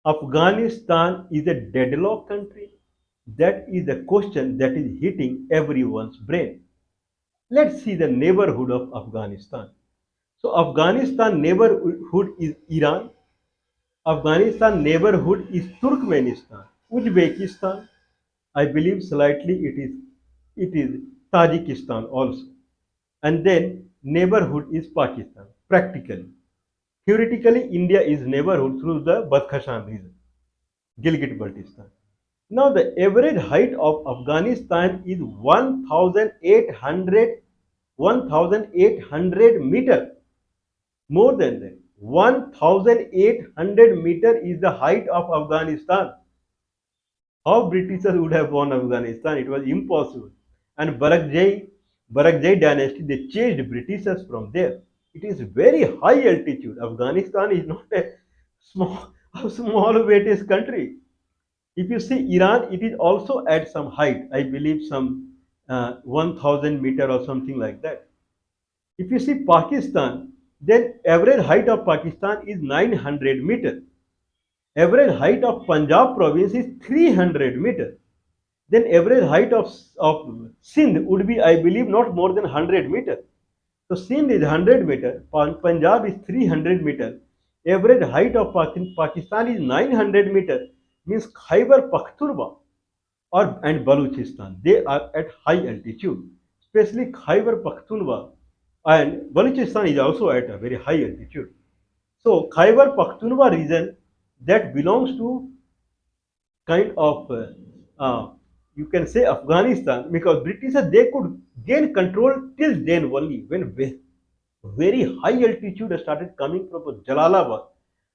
Afghanistan is a deadlock country. That is a question that is hitting everyone's brain. Let's see the neighborhood of Afghanistan. So Afghanistan neighborhood is Iran. Afghanistan neighborhood is Turkmenistan, Uzbekistan. I believe slightly it is Tajikistan also. And then neighborhood is Pakistan, practically. Theoretically, India is neighborhood through the Badkhashan region, Gilgit-Baltistan. Now, the average height of Afghanistan is 1,800 meter. More than that, 1,800 meter is the height of Afghanistan. How Britishers would have won Afghanistan? It was impossible. And Barakzai dynasty, they chased Britishers from there. It is very high altitude. Afghanistan is not small, a small weighted country. If you see Iran, it is also at some height. I believe some 1,000 meter or something like that. If you see Pakistan, then average height of Pakistan is 900 meter. Average height of Punjab province is 300 meter. Then average height of Sindh would be, I believe, not more than 100 meter. So Sindh is 100 meter, Punjab is 300 meter. Average height of Pakistan is 900 meter, means Khyber Pakhtunkhwa and Balochistan. They are at high altitude, especially Khyber Pakhtunkhwa and Balochistan is also at a very high altitude. So Khyber Pakhtunkhwa region that belongs to kind of you can say Afghanistan because Britishers they could gain control till then only when very high altitude started coming from Jalalabad,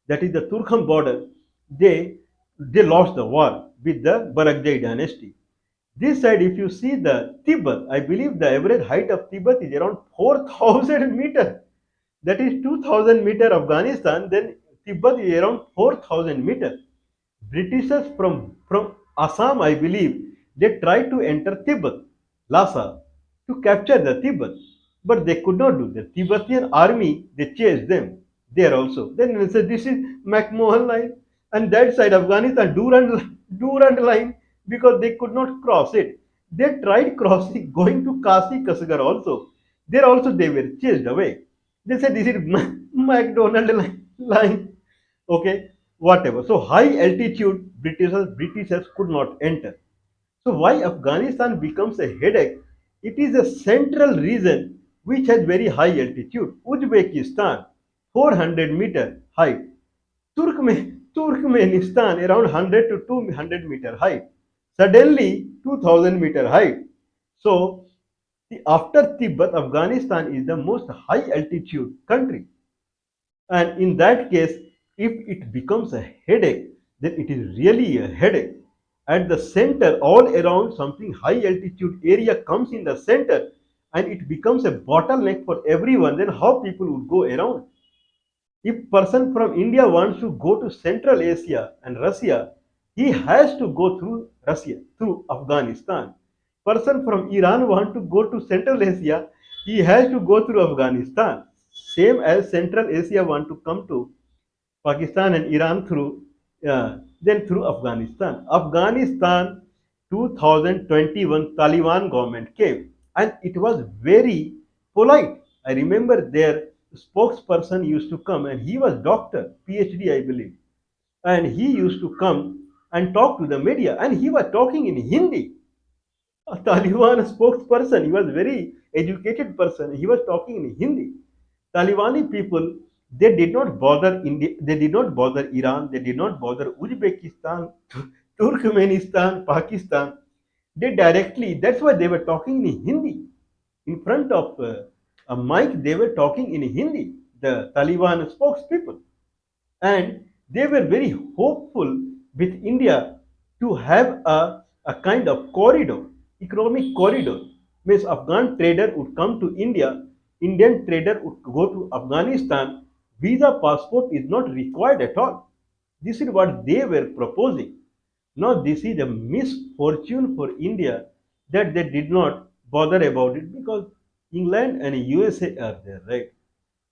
that is the Turkham border. They lost the war with the Barakzai dynasty. This side, if you see the Tibet, I believe the average height of Tibet is around 4,000 meter. That is 2,000 meter Afghanistan. Then Tibet is around 4,000 meter. Britishers from Assam, I believe, they tried to enter Tibet, Lhasa, to capture the Tibet, but they could not do. The Tibetan army they chased them there also. Then they said this is McMahon line, and that side Afghanistan Durand line because they could not cross it. They tried crossing, going to Kasi Kasgar also. There also they were chased away. They said this is McDonald line. Okay, whatever. So high altitude Britishers could not enter. So why Afghanistan becomes a headache? It is a central region which has very high altitude. Uzbekistan, 400 meter height. Turkmenistan, around 100 to 200 meter height. Suddenly, 2000 meter height. So, after Tibet, Afghanistan is the most high altitude country. And in that case, if it becomes a headache, then it is really a headache. At the center, all around something high altitude area comes in the center and it becomes a bottleneck for everyone, then how people would go around? If person from India wants to go to Central Asia and Russia, he has to go through Russia, through Afghanistan. Person from Iran want to go to Central Asia, he has to go through Afghanistan. Same as Central Asia want to come to Pakistan and Iran through then through Afghanistan. Afghanistan 2021 Taliban government came and it was very polite. I remember their spokesperson used to come and he was doctor, PhD I believe. And he used to come and talk to the media and he was talking in Hindi. A Taliban spokesperson, he was very educated person. He was talking in Hindi. Talibani people, they did not bother India, they did not bother Iran, they did not bother Uzbekistan, Turkmenistan, Pakistan. They directly, that's why they were talking in Hindi. In front of a mic, they were talking in Hindi, the Taliban spokespeople. And they were very hopeful with India to have a kind of corridor, economic corridor. Means Afghan trader would come to India, Indian trader would go to Afghanistan, visa passport is not required at all. This is what they were proposing. Now this is a misfortune for India that they did not bother about it because England and USA are there, right?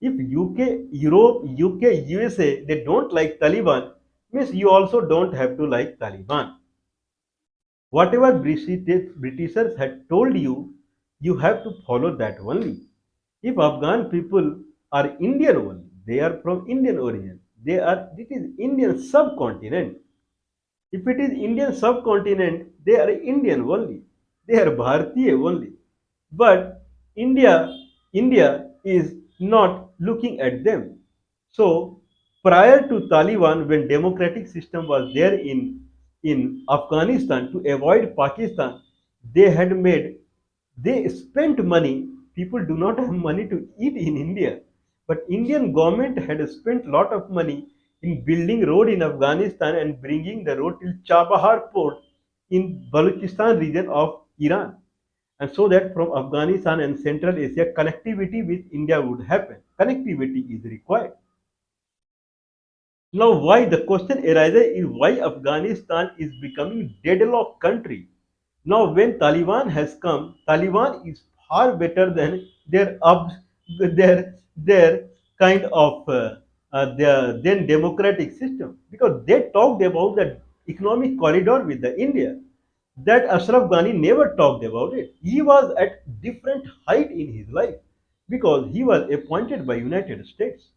If UK, Europe, UK, USA, they don't like Taliban, Means you also don't have to like Taliban. Whatever Britishers had told you, you have to follow that only. If Afghan people are Indian only, they are from Indian origin. It is Indian subcontinent. If it is Indian subcontinent, they are Indian only. They are Bharatiya only. But India is not looking at them. So prior to Taliban, when democratic system was there in Afghanistan to avoid Pakistan, they had made they spent money. People do not have money to eat in India, but Indian government had spent lot of money in building road in Afghanistan and bringing the road till Chabahar port in Balochistan region of Iran. And so that from Afghanistan and Central Asia, connectivity with India would happen. Connectivity is required. Now, why the question arises is why Afghanistan is becoming deadlock country. Now, when Taliban has come, Taliban is far better than their kind of their then democratic system because they talked about the economic corridor with the India that Ashraf Ghani never talked about it. He was at different height in his life because he was appointed by United States,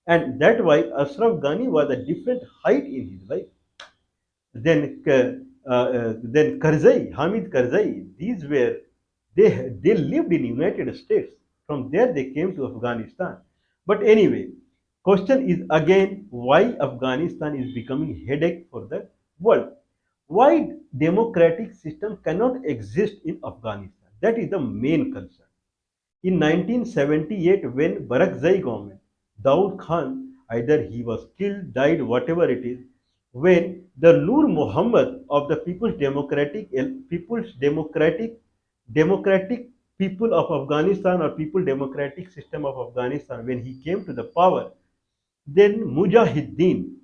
and that why Ashraf Ghani was a different height in his life. Then Karzai, Hamid Karzai, these were they lived in United States. From there they came to Afghanistan. But anyway, question is again why Afghanistan is becoming headache for the world. Why democratic system cannot exist in Afghanistan? That is the main concern. In 1978, when Barakzai government, Daud Khan, either he was killed, died, whatever it is, when the Nur Muhammad of the Democratic People of Afghanistan or People Democratic System of Afghanistan, when he came to the power, then Mujahideen,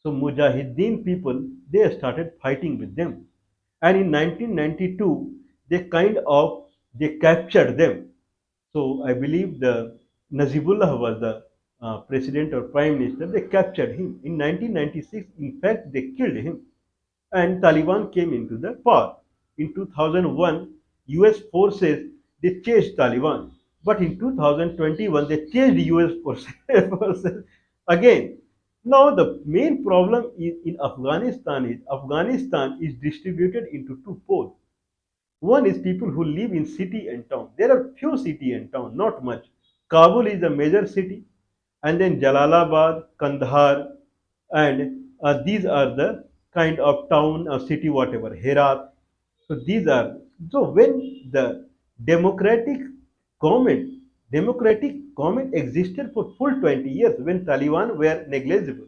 so Mujahideen people, they started fighting with them. And in 1992, they captured them. So I believe the Nazibullah was the president or prime minister. They captured him in 1996. In fact, they killed him, and Taliban came into the power. In 2001, U.S. forces they chased Taliban, but in 2021 they chased U.S. forces again. Now the main problem in Afghanistan is distributed into two poles. One is people who live in city and town. There are few city and town, not much. Kabul is a major city, and then Jalalabad, Kandahar, and these are the kind of town or city, whatever, Herat. So these are so when the democratic government democratic government existed for full 20 years when Taliban were negligible.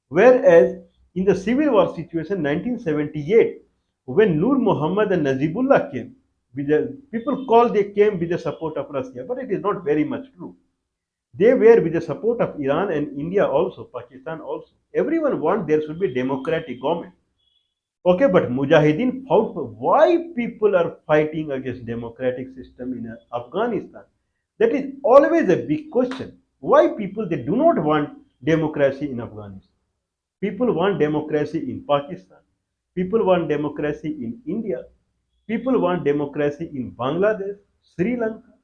Whereas in the civil war situation 1978, when Nur Muhammad and Nazibullah came, people call they came with the support of Russia, but it is not very much true. They were with the support of Iran and India also, Pakistan also. Everyone wants there should be democratic government. Okay, but Mujahideen fought for why people are fighting against democratic system in Afghanistan. That is always a big question. Why people they do not want democracy in Afghanistan? People want democracy in Pakistan. People want democracy in India. People want democracy in Bangladesh, Sri Lanka.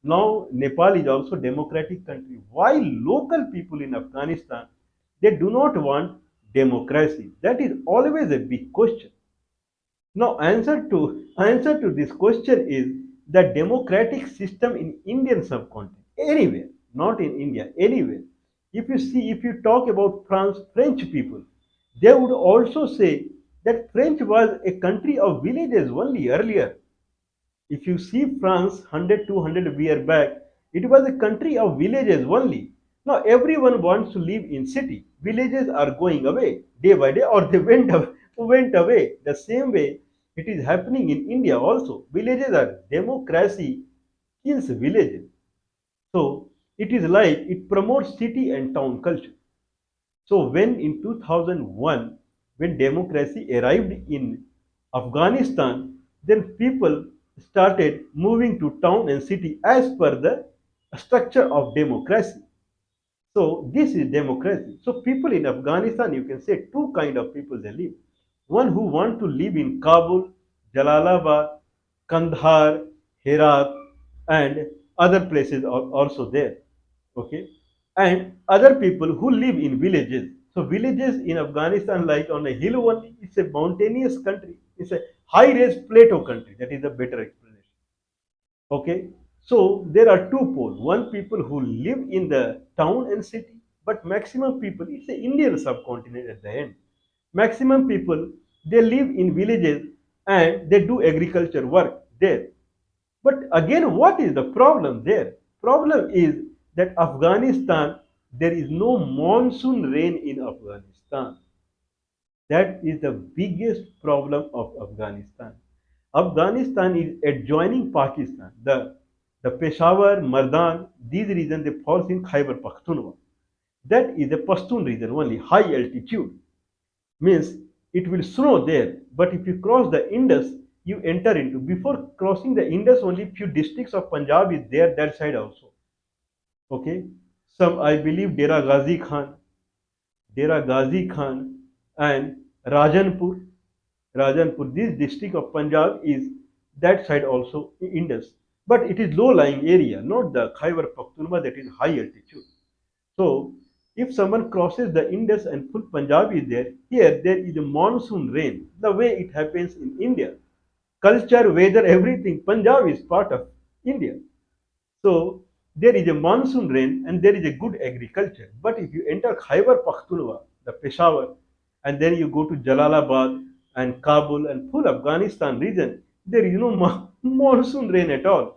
Now Nepal is also democratic country. Why local people in Afghanistan they do not want democracy? That is always a big question. Now answer to this question is the democratic system in Indian subcontinent anywhere, not in India, anywhere. If you talk about French people, they would also say that French was a country of villages only earlier. If you see France 100, 200 years back, it was a country of villages only. Now everyone wants to live in city. Villages are going away day by day, or they went away. The same way it is happening in India also. Villages are democracy kills villages. So it is like it promotes city and town culture. So when in 2001, when democracy arrived in Afghanistan, then people started moving to town and city as per the structure of democracy. So this is democracy. So people in Afghanistan, you can say two kind of people they live. One who want to live in Kabul, Jalalabad, Kandahar, Herat, and other places are also there. Okay, and other people who live in villages. So villages in Afghanistan, like on a hill only, it's a mountainous country. It's a high-raised plateau country. That is a better explanation. Okay, so there are two poles. One people who live in the town and city, but maximum people, it's the Indian subcontinent at the end. Maximum people they live in villages and they do agriculture work there. But again, what is the problem there? Problem is that Afghanistan, there is no monsoon rain in Afghanistan. That is the biggest problem of Afghanistan. Afghanistan is adjoining Pakistan. The Peshawar, Mardan, these regions they fall in Khyber Pakhtunkhwa. That is a Pashtun region only, high altitude. Means it will snow there. But if you cross the Indus, you enter into. Before crossing the Indus, only few districts of Punjab is there that side also. Okay. Some I believe Dera Ghazi Khan, and Rajanpur. Rajanpur, this district of Punjab is that side also Indus. But it is low-lying area, not the Khyber Pakhtunkhwa that is high altitude. So, if someone crosses the Indus and full Punjab is there, here there is a monsoon rain, the way it happens in India. Culture, weather, everything, Punjab is part of India. So, there is a monsoon rain and there is a good agriculture. But if you enter Khyber Pakhtunkhwa, the Peshawar, and then you go to Jalalabad and Kabul and full Afghanistan region, there is no monsoon rain at all.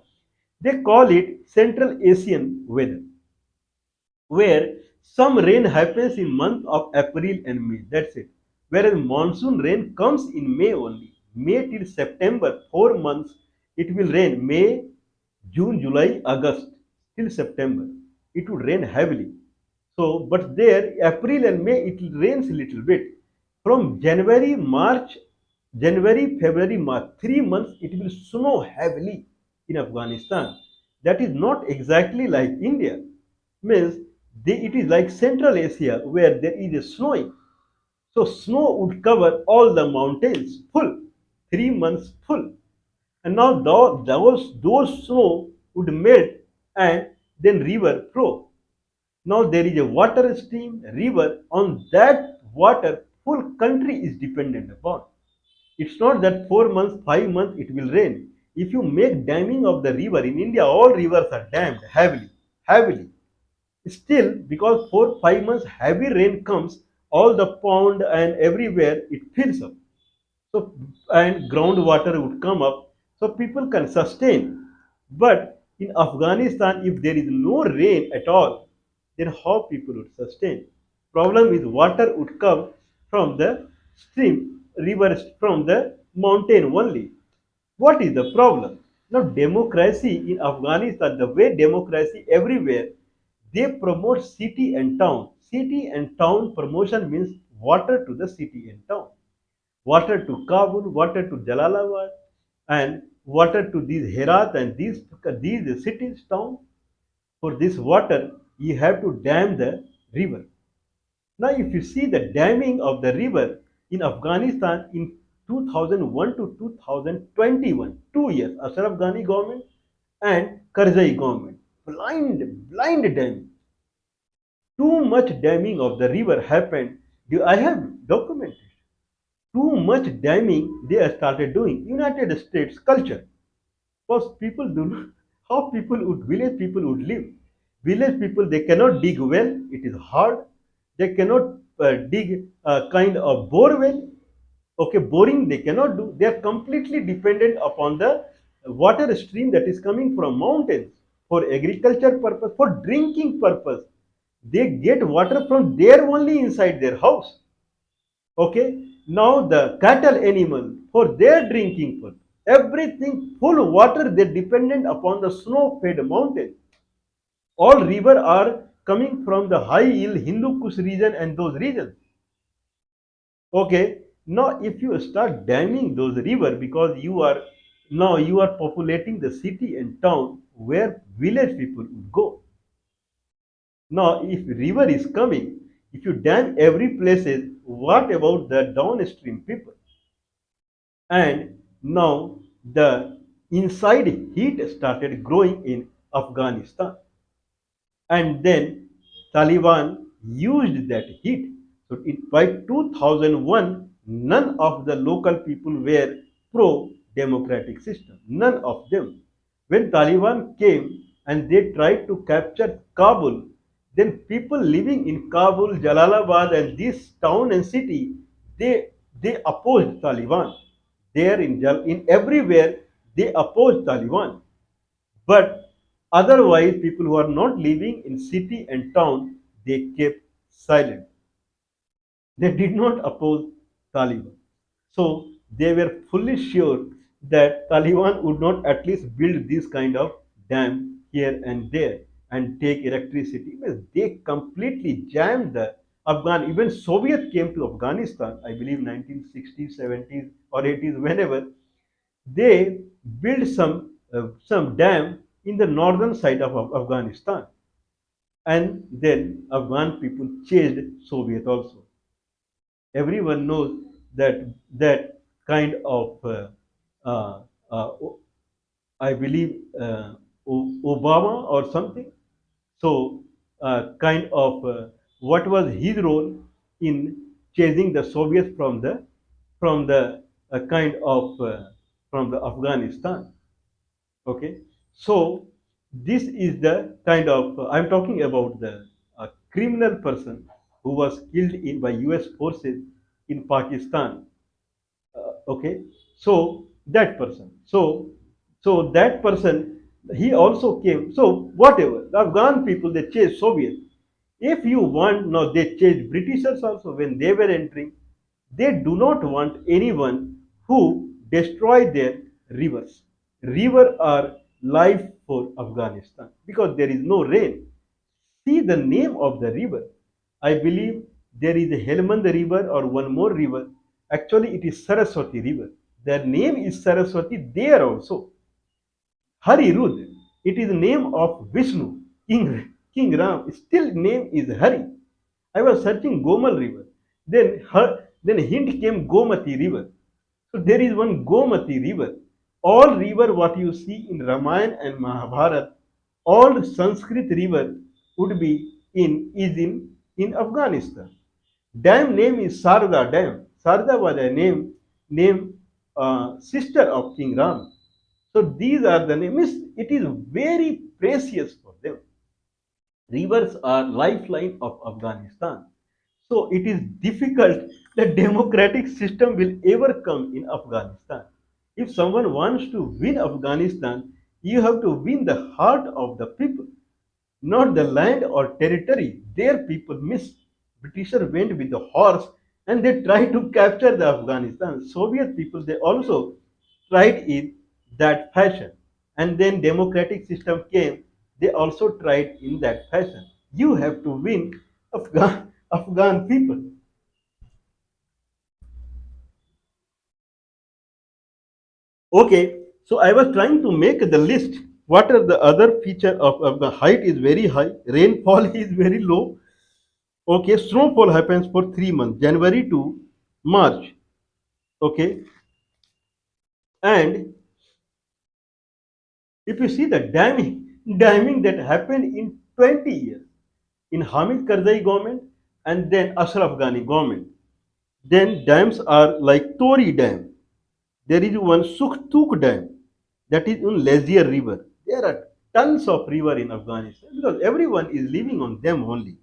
They call it Central Asian weather, where some rain happens in month of April and May. That's it. Whereas monsoon rain comes in May only. May till September, 4 months, it will rain. May, June, July, August till September. It would rain heavily. So, but there, April and May, it rains a little bit. From January, February, March, 3 months, it will snow heavily in Afghanistan. That is not exactly like India. Means it is like Central Asia where there is a snowing. So snow would cover all the mountains full, 3 months full. And now those snow would melt and then river flow. Now there is a water stream, river, on that water full country is dependent upon. It's not that 4 months, 5 months it will rain. If you make damming of the river in India, all rivers are dammed heavily, heavily. Still, because 4 5 months heavy rain comes, all the pond and everywhere it fills up. So and groundwater would come up, so people can sustain. But in Afghanistan, if there is no rain at all, then how people would sustain? Problem is water would come from the stream, rivers from the mountain only. What is the problem? Now, democracy in Afghanistan, the way democracy everywhere, they promote city and town. City and town promotion means water to the city and town, water to Kabul, water to Jalalabad, and water to these Herat and these cities, town. For this water, you have to dam the river. Now, if you see the damming of the river in Afghanistan in 2001 to 2021, 2 years, Ashraf Ghani government and Karzai government, blind damming. Too much damming of the river happened. I have documented. Too much damming they have started doing. United States culture. Because people do not, how people would, village people would live. Village people, they cannot dig well, it is hard. They cannot dig a kind of bore well. Okay, boring they cannot do. They are completely dependent upon the water stream that is coming from mountains for agriculture purpose, for drinking purpose. They get water from there only inside their house. Okay, now the cattle animal for their drinking purpose. Everything full water, they dependent upon the snow-fed mountain. All river are coming from the high hill Hindu Kush region and those regions. Okay, now if you start damming those river because you are populating the city and town where village people would go. Now, if river is coming, if you dam every places, what about the downstream people? And now the inside heat started growing in Afghanistan. And then Taliban used that heat. So by 2001, none of the local people were pro-democratic system. None of them. When Taliban came and they tried to capture Kabul, then people living in Kabul, Jalalabad, and this town and city, they opposed Taliban. There in everywhere they opposed Taliban. But otherwise, people who are not living in city and town, they kept silent. They did not oppose Taliban. So they were fully sure that Taliban would not at least build this kind of dam here and there and take electricity. Well, they completely jammed the Afghan. Even Soviet came to Afghanistan, I believe 1960s, 70s or 80s, whenever they built some dam in the northern side of Afghanistan, and then Afghan people chased Soviet also. Everyone knows that kind of uh, uh, I believe Obama or something. So kind of what was his role in chasing the Soviets from the kind of from the Afghanistan. Okay, so this is the kind of I'm talking about the criminal person who was killed in by U.S. forces in Pakistan. Okay, so that person. So that person he also came. So whatever the Afghan people they chased Soviet. If you want now they chased Britishers also when they were entering. They do not want anyone who destroy their rivers. River are life for Afghanistan because there is no rain. See the name of the river. I believe there is a Helmand river or one more river. Actually, it is Saraswati river. Their name is Saraswati there also. Hari Rud. It is the name of Vishnu, King Ram. Still name is Hari. I was searching Gomal river. Then hint came Gomati river. So there is one Gomati river. All river what you see in Ramayana and Mahabharata, all Sanskrit river would be in Afghanistan. Dam name is Sarda Dam. Sarda was a name sister of King Ram. So these are the names. It is very precious for them. Rivers are lifeline of Afghanistan. So it is difficult that democratic system will ever come in Afghanistan. If someone wants to win Afghanistan, you have to win the heart of the people, not the land or territory. Their people miss. Britishers went with the horse and they tried to capture the Afghanistan. Soviet people they also tried in that fashion. And then democratic system came. They also tried in that fashion. You have to win Afghan people. Okay, so I was trying to make the list. What are the other feature of the height is very high, rainfall is very low. Okay, snowfall happens for 3 months, January to March. Okay, and if you see the damming that happened in 20 years in Hamid Karzai government and then Ashraf Ghani government, then dams are like Tori Dam. There is one Sukhtuk Dam that is in Lazier River. There are tons of river in Afghanistan because everyone is living on them only.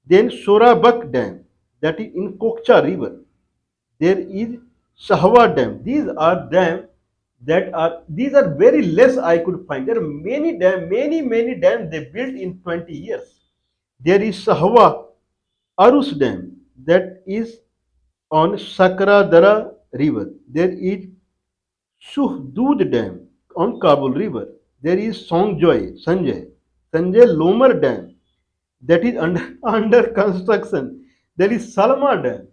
Then Shorabak Dam that is in Kokcha River. There is Shahwa Dam. These are very less I could find. There are many dams they built in 20 years. There is Shahwa Arus Dam that is on Sakradara River. There is Shuhdud Dam on Kabul River. There is Sanjay Lomer Dam that is under construction. There is Salma Dam,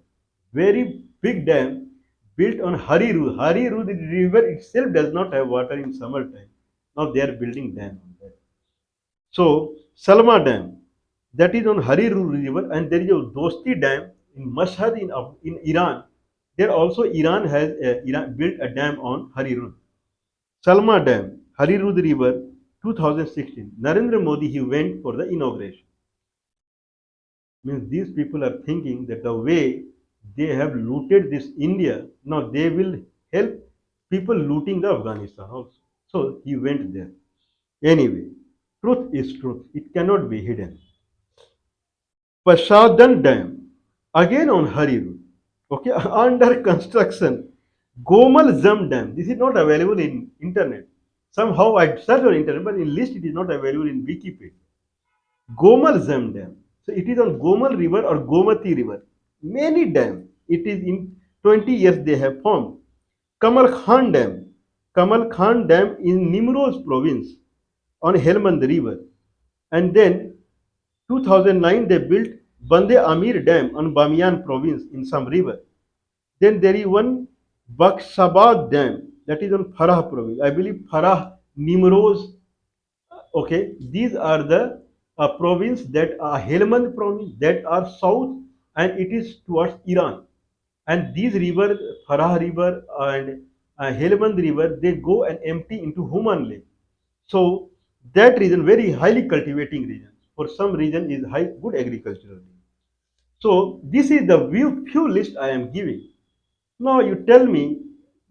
very big dam built on Harirud. Harirud river itself does not have water in summertime. Now they are building dam on that. So Salma Dam. that is on Hariru River, and there is a Dosti Dam in Mashhad in Iran. There also Iran built a dam on Hariru. Salma Dam, Hariru River, 2016. Narendra Modi he went for the inauguration. Means these people are thinking that the way they have looted this India, now they will help people looting the Afghanistan also. So he went there. Anyway, truth is truth. It cannot be hidden. Pashadan Dam, again on Hariru, okay, under construction. Gomal Zam Dam, this is not available in internet. Somehow I searched on internet, but in list it is not available in Wikipedia. Gomal Zam Dam. So it is on Gomal River or Gomati River. Many dams. It is in 20 years they have formed. Kamal Khan Dam. Kamal Khan Dam in Nimroz province on Helmand River. And then 2009 they built Bande Amir Dam on Bamiyan province in some river. Then there is one Bakshabad Dam that is on Farah province. I believe Farah, Nimroz. Okay, these are the province that are Helmand province that are south, and it is towards Iran. And these river, Farah River and Helmand River, they go and empty into Human Lake. So that region, very highly cultivating region. For some reason, is high good agricultural region. So this is the few list I am giving. Now you tell me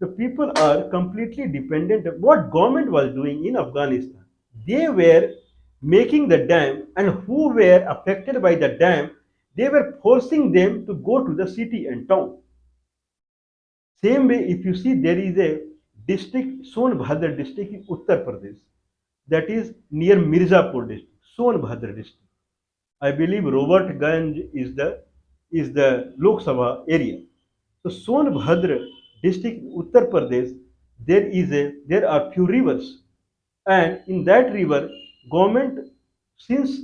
the people are completely dependent on what government was doing in Afghanistan. They were making the dam, and who were affected by the dam, they were forcing them to go to the city and town. Same way, if you see, there is a district, Sonbhadra district in Uttar Pradesh, that is near Mirzapur district, Sonbhadra district. I believe Robertganj is the Lok Sabha area. So Sonbhadra district, Uttar Pradesh, there are few rivers, and in that river, government since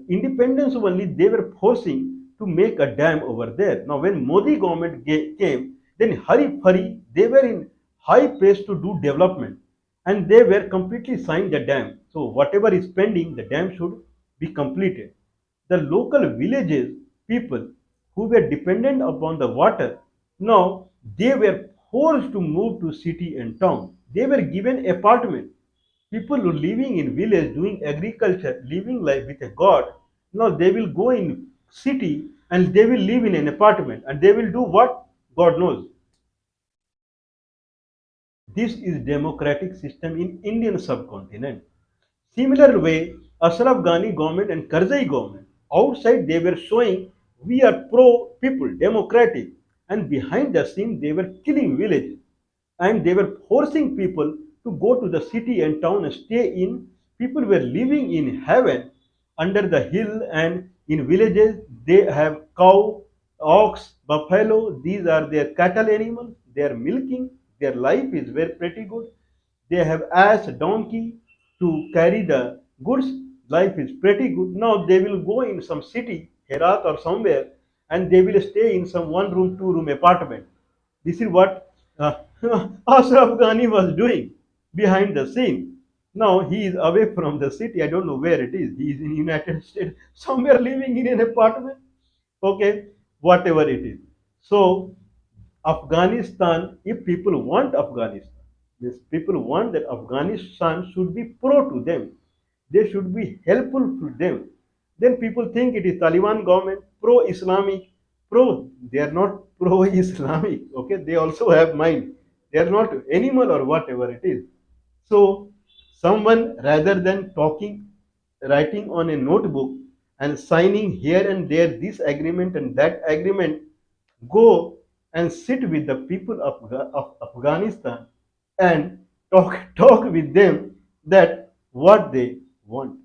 independence only they were forcing to make a dam over there. Now when Modi government came, then hurry they were in high pace to do development, and they were completely signed the dam. So whatever is pending, the dam should be completed. The local villages people who were dependent upon the water, now they were forced to move to city and town. They were given apartment. People who living in village doing agriculture, living life with a God, now they will go in city and they will live in an apartment, and they will do what God knows. This is democratic system in Indian subcontinent. Similar way, Ashraf Ghani government and Karzai government, outside they were showing we are pro people, democratic, and behind the scene they were killing villages, and they were forcing people to go to the city and town and stay in. People were living in heaven under the hill, and in villages they have cow, ox, buffalo. These are their cattle animals. They are milking. Their life is very pretty good. They have ass, donkey to carry the goods. Life is pretty good. Now they will go in some city, Herat or somewhere, and they will stay in some one room, two room apartment. This is what Ashraf Ghani was doing behind the scene. Now he is away from the city. I don't know where it is. He is in United States, somewhere living in an apartment. Okay, whatever it is. So Afghanistan, if people want Afghanistan, means people want that Afghanistan should be pro to them. They should be helpful to them. Then people think it is Taliban government, pro-Islamic, pro. They are not pro-Islamic. Okay, they also have mind. They are not animal or whatever it is. So someone rather than talking, writing on a notebook and signing here and there this agreement and that agreement, go and sit with the people of Afghanistan and talk with them that what they want.